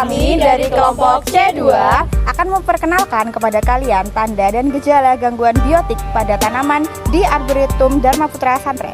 Kami dari kelompok C2 akan memperkenalkan kepada kalian tanda dan gejala gangguan biotik pada tanaman di Arboretum Dharma Putra Santren.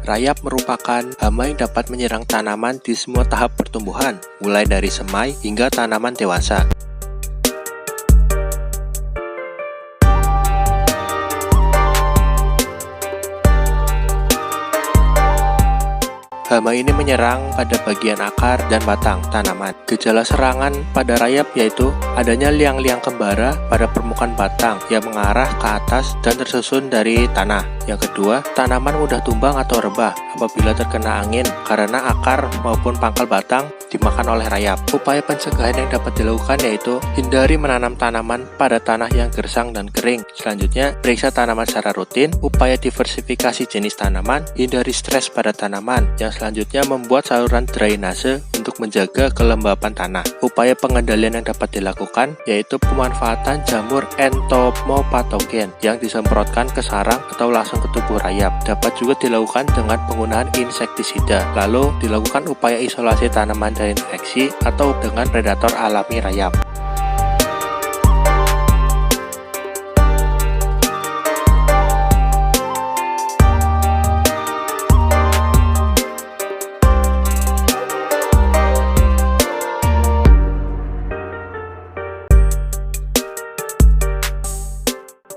Rayap merupakan hama yang dapat menyerang tanaman di semua tahap pertumbuhan, mulai dari semai hingga tanaman dewasa. Hama ini menyerang pada bagian akar dan batang tanaman. Gejala serangan pada rayap yaitu adanya liang-liang kembara pada permukaan batang yang mengarah ke atas dan tersusun dari tanah. Yang kedua, tanaman mudah tumbang atau rebah apabila terkena angin karena akar maupun pangkal batang dimakan oleh rayap. Upaya pencegahan yang dapat dilakukan yaitu hindari menanam tanaman pada tanah yang gersang dan kering. Selanjutnya, periksa tanaman secara rutin. Upaya diversifikasi jenis tanaman, hindari stres pada tanaman. Yang selanjutnya, membuat saluran drainase untuk menjaga kelembapan tanah. Upaya pengendalian yang dapat dilakukan yaitu pemanfaatan jamur entomopatogen yang disemprotkan ke sarang atau langsung ke tubuh rayap. Dapat juga dilakukan dengan penggunaan insektisida. Lalu dilakukan upaya isolasi tanaman dari infeksi atau dengan predator alami rayap.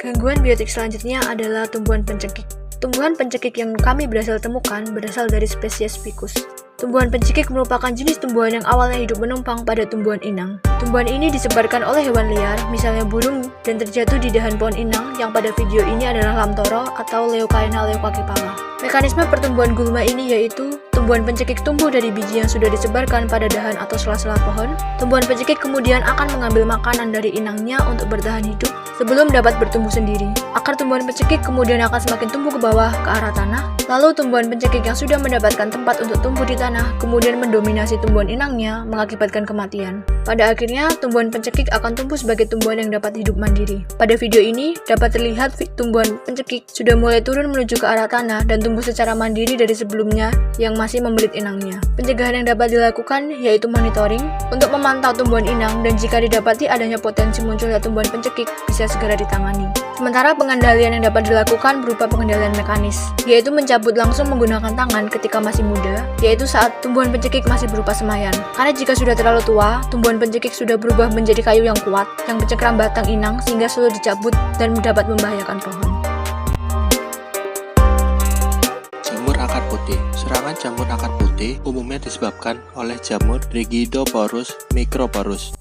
Gangguan biotik selanjutnya adalah tumbuhan pencekik. Tumbuhan pencekik yang kami berhasil temukan berasal dari spesies Ficus. Tumbuhan pencekik merupakan jenis tumbuhan yang awalnya hidup menumpang pada tumbuhan inang. Tumbuhan ini disebarkan oleh hewan liar, misalnya burung, dan terjatuh di dahan pohon inang yang pada video ini adalah lamtoro atau Leucaena leucakepala. Mekanisme pertumbuhan gulma ini yaitu tumbuhan pencekik tumbuh dari biji yang sudah disebarkan pada dahan atau sela-sela pohon. Tumbuhan pencekik kemudian akan mengambil makanan dari inangnya untuk bertahan hidup sebelum dapat bertumbuh sendiri. Akar tumbuhan pencekik kemudian akan semakin tumbuh ke bawah ke arah tanah. Lalu tumbuhan pencekik yang sudah mendapatkan tempat untuk tumbuh di tanah kemudian mendominasi tumbuhan inangnya mengakibatkan kematian. Pada akhirnya, tumbuhan pencekik akan tumbuh sebagai tumbuhan yang dapat hidup mandiri. Pada video ini, dapat terlihat tumbuhan pencekik sudah mulai turun menuju ke arah tanah dan tumbuh secara mandiri dari sebelumnya yang masih membelit inangnya. Pencegahan yang dapat dilakukan yaitu monitoring untuk memantau tumbuhan inang dan jika didapati adanya potensi munculnya tumbuhan pencekik bisa segera ditangani. Sementara pengendalian yang dapat dilakukan berupa pengendalian mekanis, yaitu mencabut langsung menggunakan tangan ketika masih muda, yaitu saat tumbuhan pencekik masih berupa semayan. Karena jika sudah terlalu tua, tumbuhan pencekik sudah berubah menjadi kayu yang kuat, yang mencengkram batang inang sehingga selalu dicabut dan dapat membahayakan pohon. Jamur akar putih. Serangan jamur akar putih umumnya disebabkan oleh jamur Rigidoporus microporus.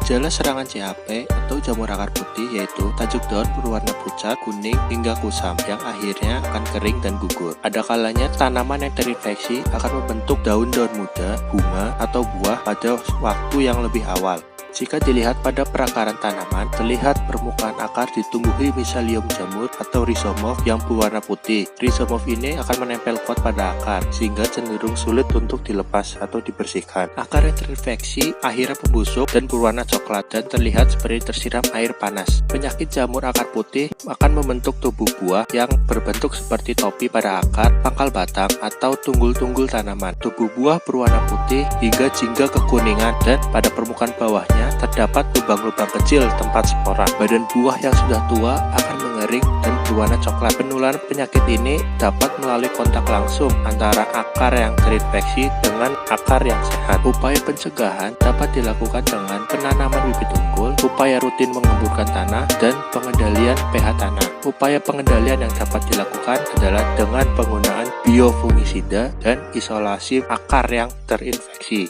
Gejala serangan CAP atau jamur akar putih yaitu tajuk daun berwarna pucat, kuning, hingga kusam yang akhirnya akan kering dan gugur. Ada kalanya tanaman yang terinfeksi akan membentuk daun-daun muda, bunga, atau buah pada waktu yang lebih awal. Jika dilihat pada perakaran tanaman, terlihat permukaan akar ditumbuhi miselium jamur atau rhizomorph yang berwarna putih. Rhizomorph ini akan menempel kuat pada akar, sehingga cenderung sulit untuk dilepas atau dibersihkan. Akar yang terinfeksi akhirnya membusuk dan berwarna coklat dan terlihat seperti tersiram air panas. Penyakit jamur akar putih akan membentuk tubuh buah yang berbentuk seperti topi pada akar, pangkal batang, atau tunggul-tunggul tanaman. Tubuh buah berwarna putih hingga jingga kekuningan dan pada permukaan bawahnya terdapat lubang-lubang kecil tempat spora. Badan buah yang sudah tua akan mengering dan berwarna coklat. Penularan penyakit ini dapat melalui kontak langsung antara akar yang terinfeksi dengan akar yang sehat. Upaya pencegahan dapat dilakukan dengan penanaman bibit unggul, upaya rutin mengemburkan tanah, dan pengendalian pH tanah. Upaya pengendalian yang dapat dilakukan adalah dengan penggunaan biofungisida dan isolasi akar yang terinfeksi.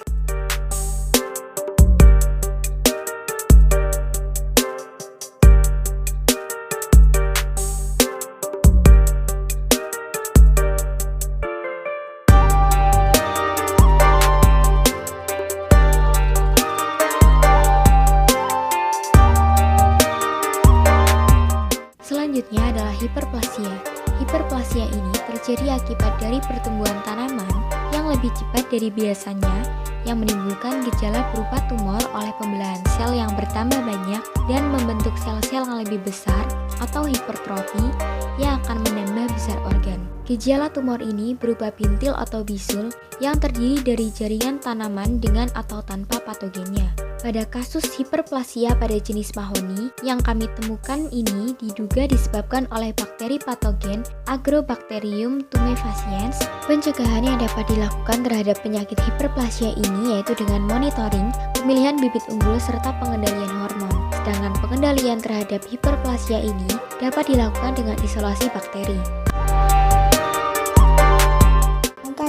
hiperplasia ini terjadi akibat dari pertumbuhan tanaman yang lebih cepat dari biasanya, yang menimbulkan gejala berupa tumor oleh pembelahan sel yang bertambah banyak dan membentuk sel-sel yang lebih besar atau hipertrofi yang akan menambah besar organ. Gejala tumor ini berupa bintil atau bisul yang terdiri dari jaringan tanaman dengan atau tanpa patogennya. Pada kasus hiperplasia pada jenis mahoni yang kami temukan ini diduga disebabkan oleh bakteri patogen Agrobacterium tumefaciens. Pencegahan yang dapat dilakukan terhadap penyakit hiperplasia ini yaitu dengan monitoring, pemilihan bibit unggul serta pengendalian hormon. Sedangkan pengendalian terhadap hiperplasia ini dapat dilakukan dengan isolasi bakteri.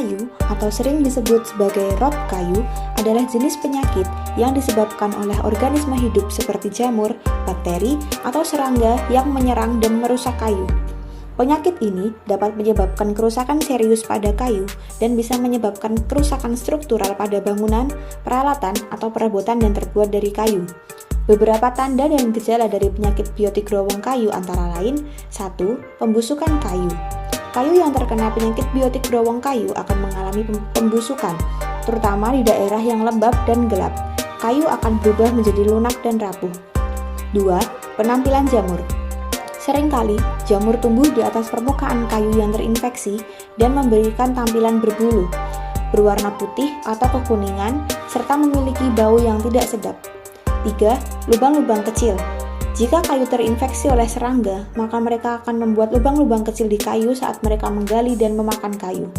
Kayu atau sering disebut sebagai rot kayu adalah jenis penyakit yang disebabkan oleh organisme hidup seperti jamur, bakteri, atau serangga yang menyerang dan merusak kayu. Penyakit ini dapat menyebabkan kerusakan serius pada kayu dan bisa menyebabkan kerusakan struktural pada bangunan, peralatan, atau perabotan yang terbuat dari kayu. Beberapa tanda dan gejala dari penyakit biotik growong kayu antara lain: 1. Pembusukan kayu. Kayu yang terkena penyakit biotik growong kayu akan mengalami pembusukan, terutama di daerah yang lembab dan gelap. Kayu akan berubah menjadi lunak dan rapuh. 2. Penampilan jamur. Seringkali, jamur tumbuh di atas permukaan kayu yang terinfeksi dan memberikan tampilan berbulu, berwarna putih atau kekuningan, serta memiliki bau yang tidak sedap. 3. Lubang-lubang kecil. Jika kayu terinfeksi oleh serangga, maka mereka akan membuat lubang-lubang kecil di kayu saat mereka menggali dan memakan kayu.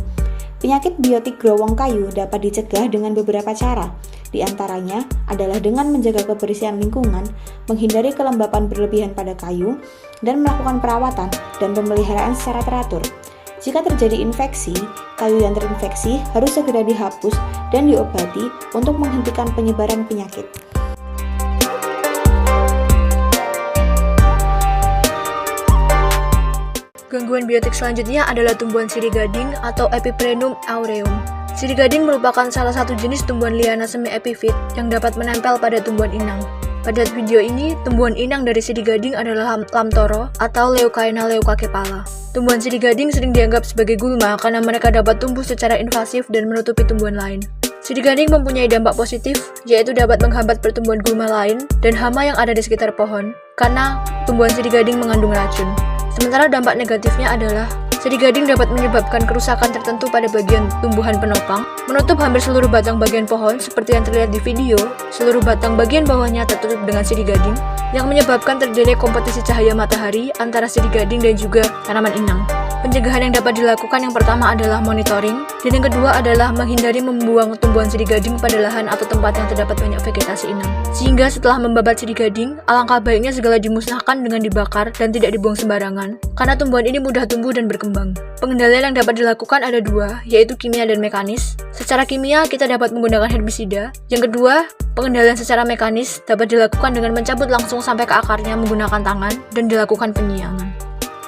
Penyakit biotik growong kayu dapat dicegah dengan beberapa cara. Di antaranya adalah dengan menjaga kebersihan lingkungan, menghindari kelembapan berlebihan pada kayu, dan melakukan perawatan dan pemeliharaan secara teratur. Jika terjadi infeksi, kayu yang terinfeksi harus segera dihapus dan diobati untuk menghentikan penyebaran penyakit. Gangguan biotik selanjutnya adalah tumbuhan sirih gading atau Epiprenum aureum. Sirih gading merupakan salah satu jenis tumbuhan liana semi-epifit yang dapat menempel pada tumbuhan inang. Pada video ini, tumbuhan inang dari sirih gading adalah Lamtoro atau Leucaena leucacephala. Tumbuhan sirih gading sering dianggap sebagai gulma karena mereka dapat tumbuh secara invasif dan menutupi tumbuhan lain. Sirih gading mempunyai dampak positif, yaitu dapat menghambat pertumbuhan gulma lain dan hama yang ada di sekitar pohon, karena tumbuhan sirih gading mengandung racun. Sementara dampak negatifnya adalah sirih gading dapat menyebabkan kerusakan tertentu pada bagian tumbuhan penopang, menutup hampir seluruh batang bagian pohon seperti yang terlihat di video. Seluruh batang bagian bawahnya tertutup dengan sirih gading, yang menyebabkan terjadi kompetisi cahaya matahari antara sirih gading dan juga tanaman inang. Pencegahan yang dapat dilakukan yang pertama adalah monitoring, dan yang kedua adalah menghindari membuang tumbuhan sirih gading pada lahan atau tempat yang terdapat banyak vegetasi inang. Sehingga setelah membabat sirih gading, alangkah baiknya segala dimusnahkan dengan dibakar dan tidak dibuang sembarangan, karena tumbuhan ini mudah tumbuh dan berkembang. Pengendalian yang dapat dilakukan ada dua, yaitu kimia dan mekanis. Secara kimia, kita dapat menggunakan herbisida. Yang kedua, pengendalian secara mekanis dapat dilakukan dengan mencabut langsung sampai ke akarnya menggunakan tangan dan dilakukan penyiangan.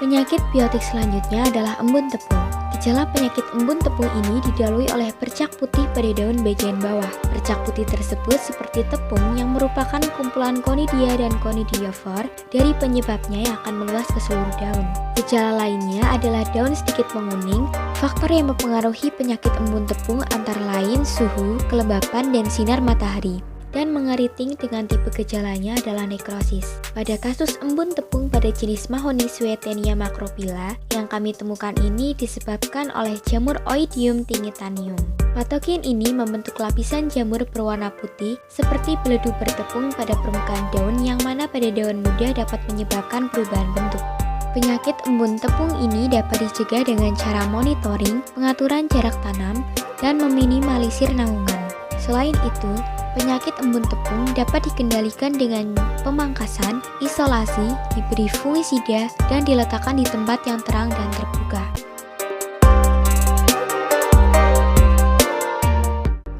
Penyakit biotik selanjutnya adalah embun tepung. Gejala penyakit embun tepung ini didahului oleh percak putih pada daun bagian bawah. Percak putih tersebut seperti tepung yang merupakan kumpulan conidia dan conidiophore dari penyebabnya yang akan meluas ke seluruh daun. Gejala lainnya adalah daun sedikit menguning. Faktor yang mempengaruhi penyakit embun tepung antara lain suhu, kelembapan, dan sinar matahari. Dan mengeriting dengan tipe gejalanya adalah nekrosis. Pada kasus embun tepung pada jenis Mahoni Swietenia macrophylla yang kami temukan ini disebabkan oleh jamur Oidium tingitanium. Patogen ini membentuk lapisan jamur berwarna putih seperti beledu bertepung pada permukaan daun yang mana pada daun muda dapat menyebabkan perubahan bentuk. Penyakit embun tepung ini dapat dicegah dengan cara monitoring, pengaturan jarak tanam, dan meminimalisir naungan. Selain itu, penyakit embun tepung dapat dikendalikan dengan pemangkasan, isolasi, diberi fungisida, dan diletakkan di tempat yang terang dan terbuka.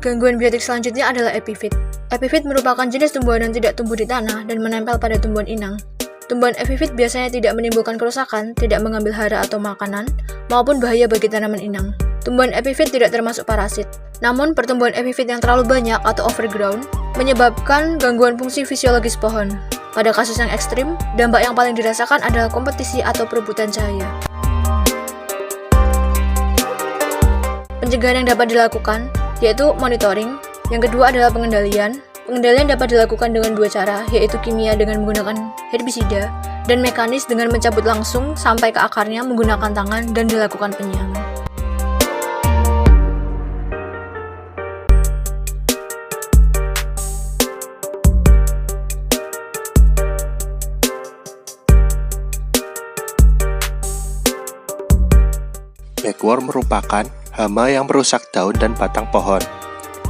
Gangguan biotik selanjutnya adalah epifit. Epifit merupakan jenis tumbuhan yang tidak tumbuh di tanah dan menempel pada tumbuhan inang. Tumbuhan epifit biasanya tidak menimbulkan kerusakan, tidak mengambil hara atau makanan, maupun bahaya bagi tanaman inang. Tumbuhan epifit tidak termasuk parasit. Namun, pertumbuhan epifit yang terlalu banyak atau overgrown menyebabkan gangguan fungsi fisiologis pohon. Pada kasus yang ekstrim, dampak yang paling dirasakan adalah kompetisi atau perebutan cahaya. pencegahan yang dapat dilakukan yaitu monitoring. Yang kedua adalah pengendalian. Pengendalian dapat dilakukan dengan dua cara, yaitu kimia dengan menggunakan herbisida dan mekanis dengan mencabut langsung sampai ke akarnya menggunakan tangan dan dilakukan penyiangan. Bagworm merupakan hama yang merusak daun dan batang pohon.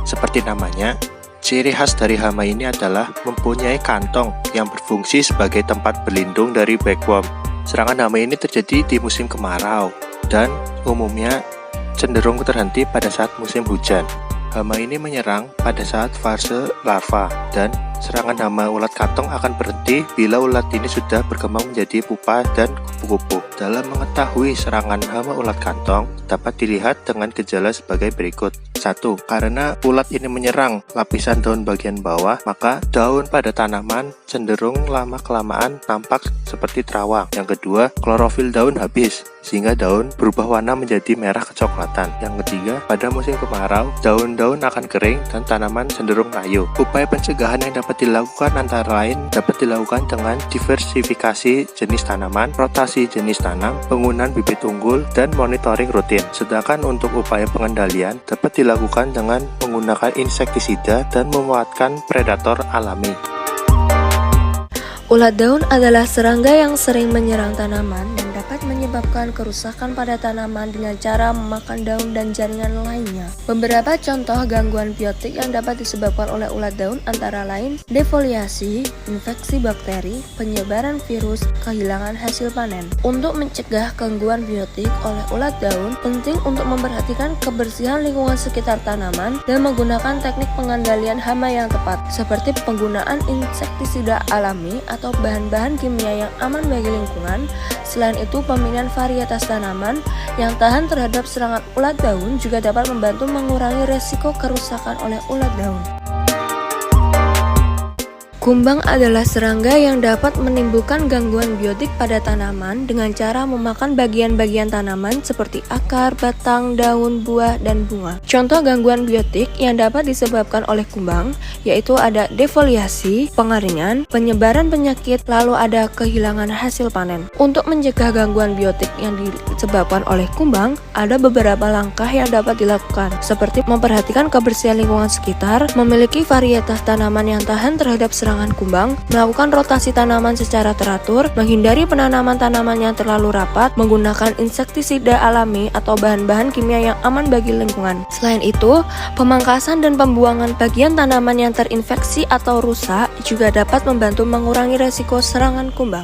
Seperti namanya, ciri khas dari hama ini adalah mempunyai kantong yang berfungsi sebagai tempat berlindung dari bagworm. Serangan hama ini terjadi di musim kemarau dan umumnya cenderung terhenti pada saat musim hujan. Hama ini menyerang pada saat fase larva dan serangan hama ulat kantong akan berhenti bila ulat ini sudah berkembang menjadi pupa dan kupu-kupu. Dalam mengetahui serangan hama ulat kantong dapat dilihat dengan gejala sebagai berikut. 1. Karena ulat ini menyerang lapisan daun bagian bawah, maka daun pada tanaman cenderung lama-kelamaan tampak seperti terawang. Yang kedua, klorofil daun habis, sehingga daun berubah warna menjadi merah kecoklatan. Yang ketiga, pada musim kemarau, daun-daun akan kering dan tanaman cenderung layu. Upaya pencegahan yang dapat dilakukan antara lain dapat dilakukan dengan diversifikasi jenis tanaman, rotasi jenis tanam, penggunaan bibit unggul, dan monitoring rutin. Sedangkan untuk upaya pengendalian dapat dilakukan dengan menggunakan insektisida dan memanfaatkan predator alami. Ulat daun adalah serangga yang sering menyerang tanaman dan dapat menyebabkan kerusakan pada tanaman dengan cara memakan daun dan jaringan lainnya. Beberapa contoh gangguan biotik yang dapat disebabkan oleh ulat daun antara lain defoliasi, infeksi bakteri, penyebaran virus, kehilangan hasil panen. Untuk mencegah gangguan biotik oleh ulat daun, penting untuk memperhatikan kebersihan lingkungan sekitar tanaman dan menggunakan teknik pengendalian hama yang tepat, seperti penggunaan insektisida alami atau bahan-bahan kimia yang aman bagi lingkungan. Selain itu, pemilihan varietas tanaman yang tahan terhadap serangan ulat daun juga dapat membantu mengurangi resiko kerusakan oleh ulat daun. Kumbang adalah serangga yang dapat menimbulkan gangguan biotik pada tanaman dengan cara memakan bagian-bagian tanaman seperti akar, batang, daun, buah, dan bunga. Contoh gangguan biotik yang dapat disebabkan oleh kumbang yaitu ada defoliasi, pengeringan, penyebaran penyakit, lalu ada kehilangan hasil panen. Untuk mencegah gangguan biotik yang disebabkan oleh kumbang, ada beberapa langkah yang dapat dilakukan, seperti memperhatikan kebersihan lingkungan sekitar, memiliki varietas tanaman yang tahan terhadap serangan kumbang, melakukan rotasi tanaman secara teratur, menghindari penanaman tanaman yang terlalu rapat, menggunakan insektisida alami atau bahan-bahan kimia yang aman bagi lingkungan. Selain itu, pemangkasan dan pembuangan bagian tanaman yang terinfeksi atau rusak juga dapat membantu mengurangi resiko serangan kumbang.